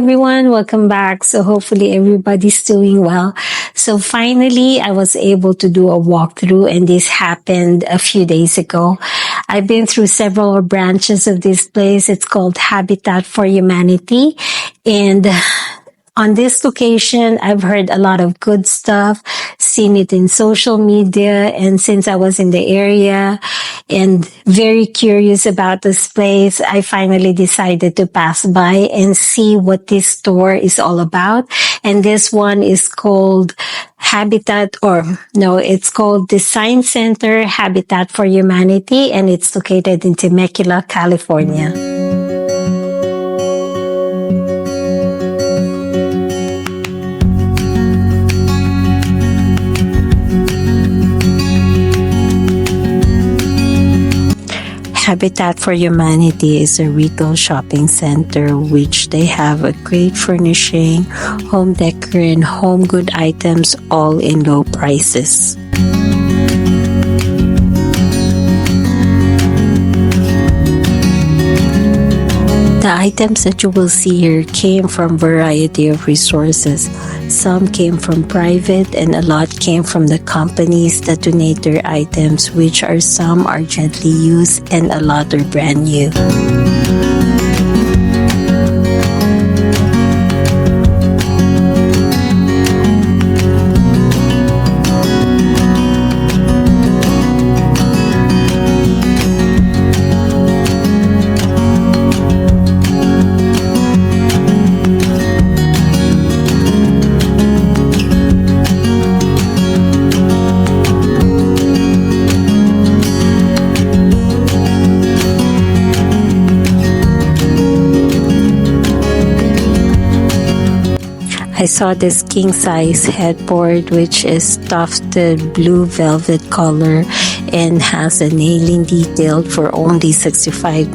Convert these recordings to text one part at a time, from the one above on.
everyone. Welcome back. So hopefully everybody's doing well. So finally, I was able to do a walkthrough and this happened a few days ago. I've been through several branches of this place. It's called Habitat for Humanity. And on this location, I've heard a lot of good stuff, seen it in social media, and since I was in the area and very curious about this place, I finally decided to pass by and see what this store is all about. And this one is called it's called Design Center Habitat for Humanity, and it's located in Temecula, California. Habitat for Humanity is a retail shopping center which they have a great furnishing, home decor, and home good items all in low prices. The items that you will see here came from a variety of resources. Some came from private and a lot came from the companies that donate their items, which are some are gently used and a lot are brand new. I saw this king-size headboard which is tufted blue velvet color and has a nailing detail for only $65.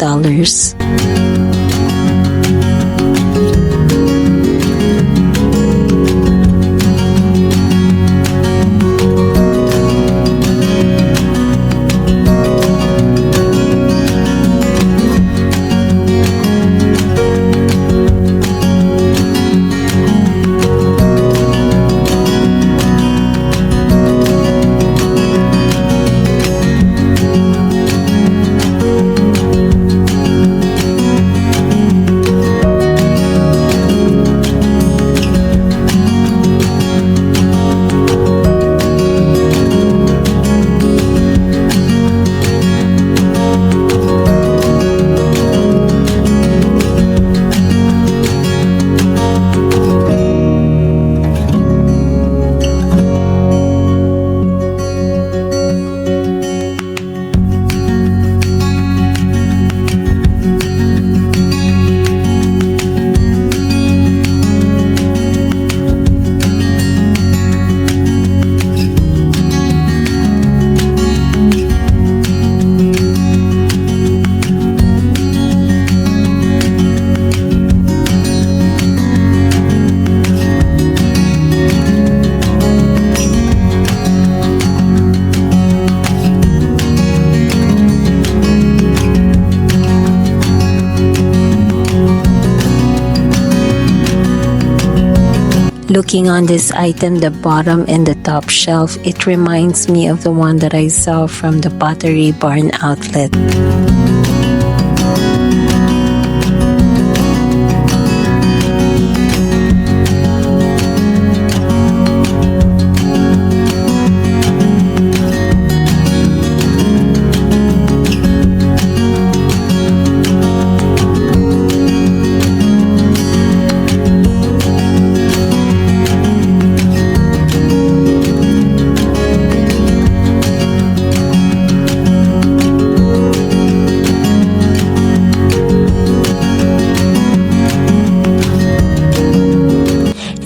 Looking on this item, the bottom and the top shelf, it reminds me of the one that I saw from the Pottery Barn outlet.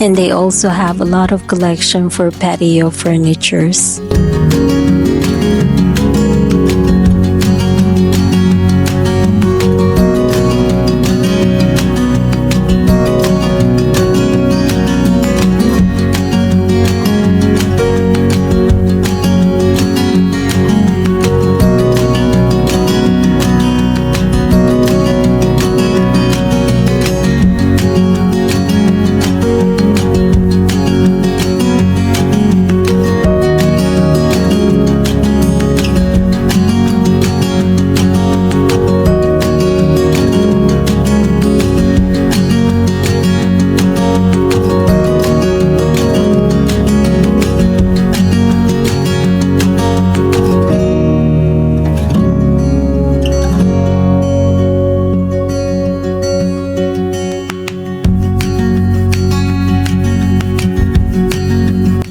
And they also have a lot of collection for patio furnitures.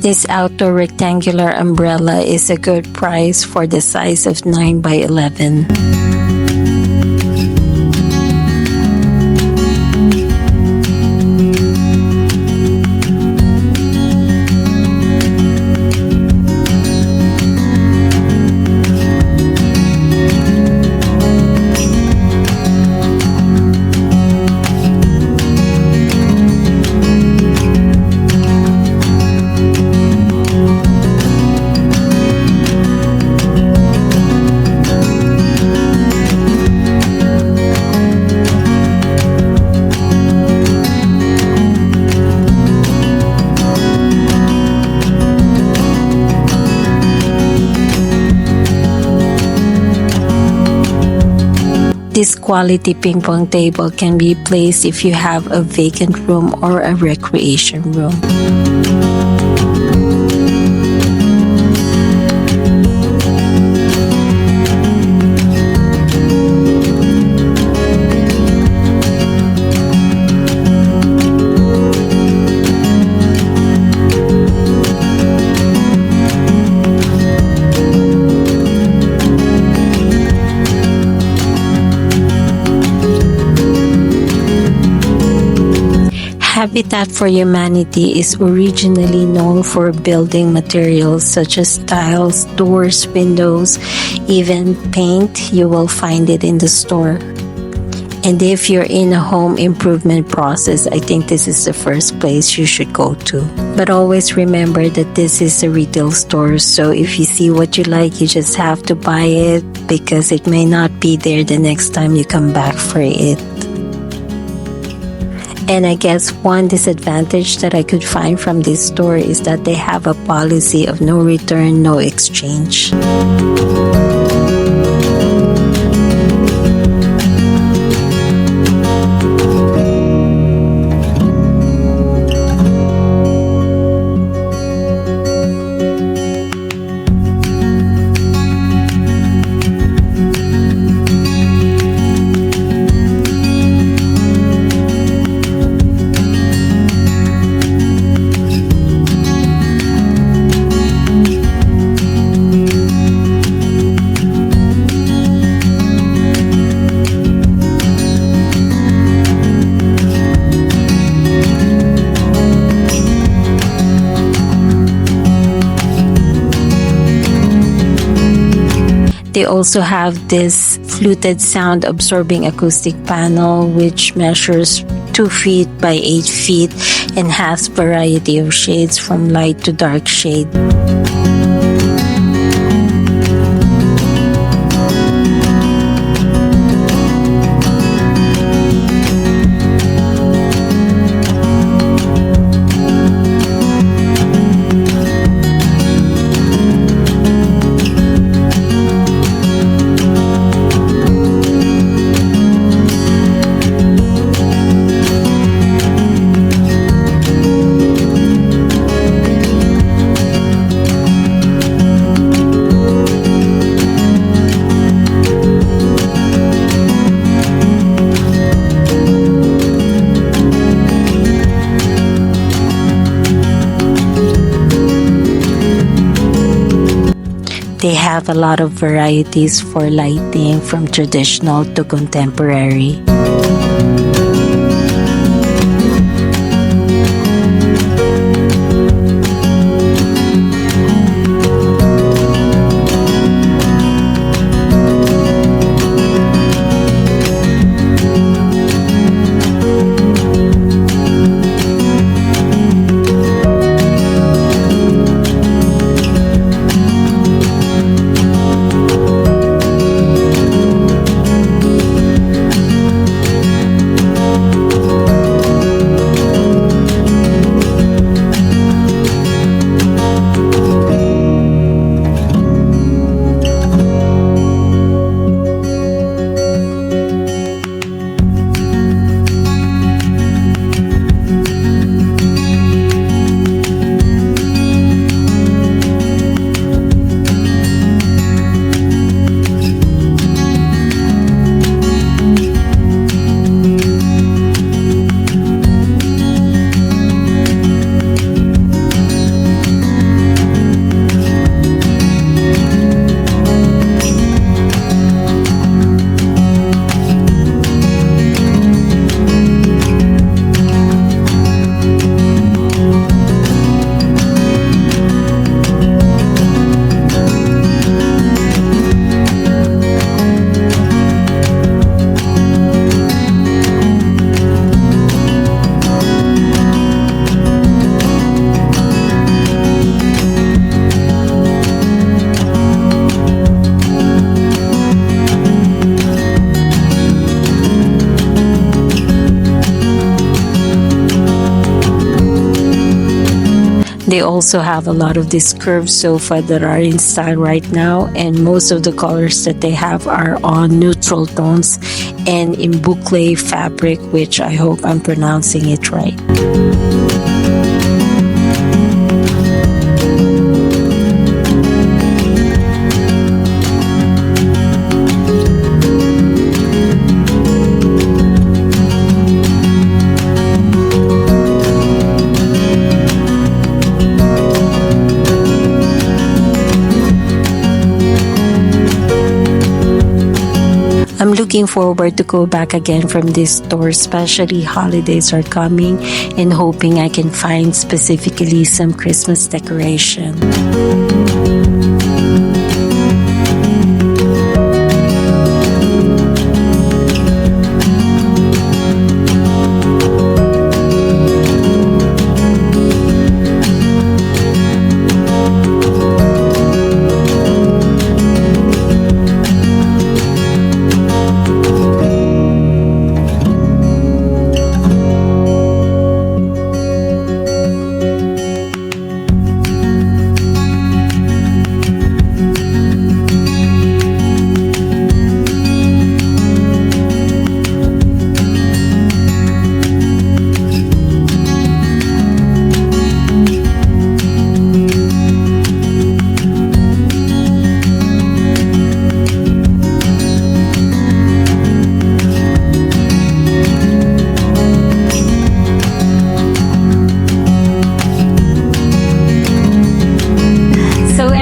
This outdoor rectangular umbrella is a good price for the size of 9 by 11. This quality ping pong table can be placed if you have a vacant room or a recreation room. Habitat for Humanity is originally known for building materials such as tiles, doors, windows, even paint. You will find it in the store. And if you're in a home improvement process, I think this is the first place you should go to. But always remember that this is a retail store, so if you see what you like, you just have to buy it because it may not be there the next time you come back for it. And I guess one disadvantage that I could find from this store is that they have a policy of no return, no exchange. They also have this fluted sound absorbing acoustic panel which measures 2 feet by 8 feet and has variety of shades from light to dark shade. They have a lot of varieties for lighting from traditional to contemporary. They also have a lot of these curved sofa that are in style right now, and most of the colors that they have are on neutral tones and in boucle fabric, which I hope I'm pronouncing it right. I'm looking forward to go back again from this store, especially holidays are coming, and hoping I can find specifically some Christmas decoration.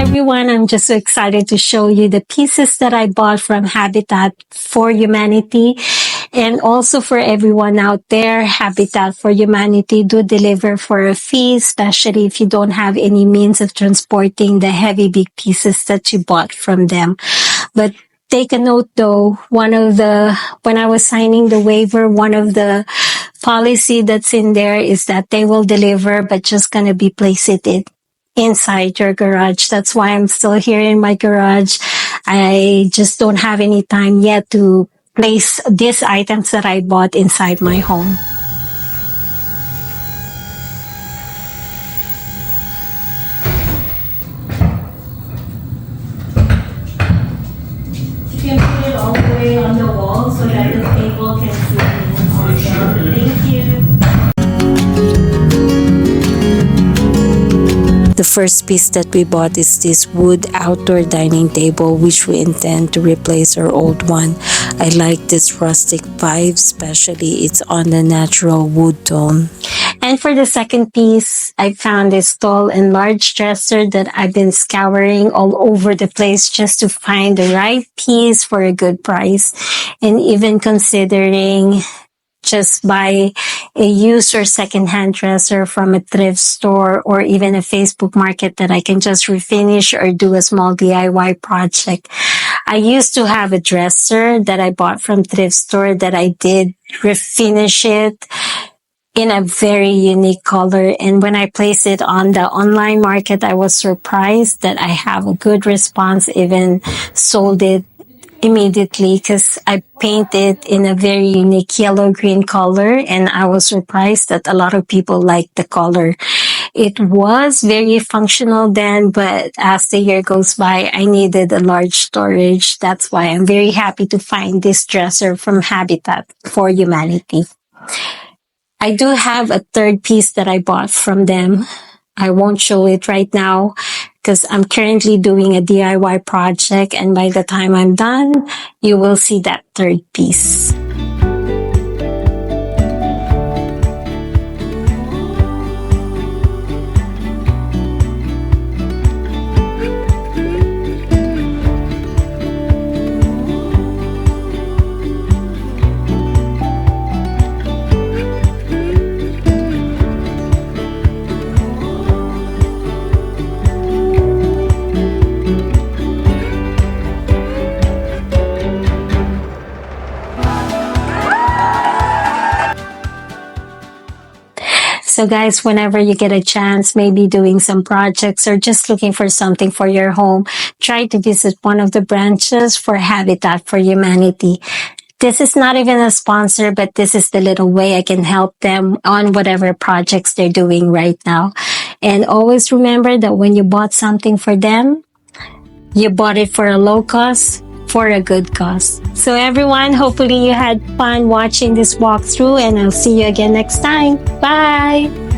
Everyone, I'm just so excited to show you the pieces that I bought from Habitat for Humanity. And also for everyone out there, Habitat for Humanity do deliver for a fee, especially if you don't have any means of transporting the heavy big pieces that you bought from them. But take a note though, when I was signing the waiver, one of the policy that's in there is that they will deliver, but just gonna be place it inside your garage. That's why I'm still here in my garage. I just don't have any time yet to place these items that I bought inside my home. You can put it all the way on the wall so that the table can fit in also. Thank you. The first piece that we bought is this wood outdoor dining table, which we intend to replace our old one. I like this rustic vibe, especially it's on the natural wood tone. And for the second piece, I found this tall and large dresser that I've been scouring all over the place just to find the right piece for a good price, and even considering just buy a used or second-hand dresser from a thrift store or even a Facebook market that I can just refinish or do a small DIY project. I used to have a dresser that I bought from thrift store that I did refinish it in a very unique color. And when I placed it on the online market, I was surprised that I have a good response, even sold it immediately because I painted in a very unique yellow-green color, and I was surprised that a lot of people liked the color. It was very functional then, but as the year goes by, I needed a large storage. That's why I'm very happy to find this dresser from Habitat for Humanity. I do have a third piece that I bought from them. I won't show it right now because I'm currently doing a DIY project, and by the time I'm done, you will see that third piece. So guys, whenever you get a chance, maybe doing some projects or just looking for something for your home, try to visit one of the branches for Habitat for Humanity. This is not even a sponsor, but this is the little way I can help them on whatever projects they're doing right now. And always remember that when you bought something for them, you bought it for a low cost, for a good cause. So everyone, hopefully you had fun watching this walkthrough, and I'll see you again next time. Bye!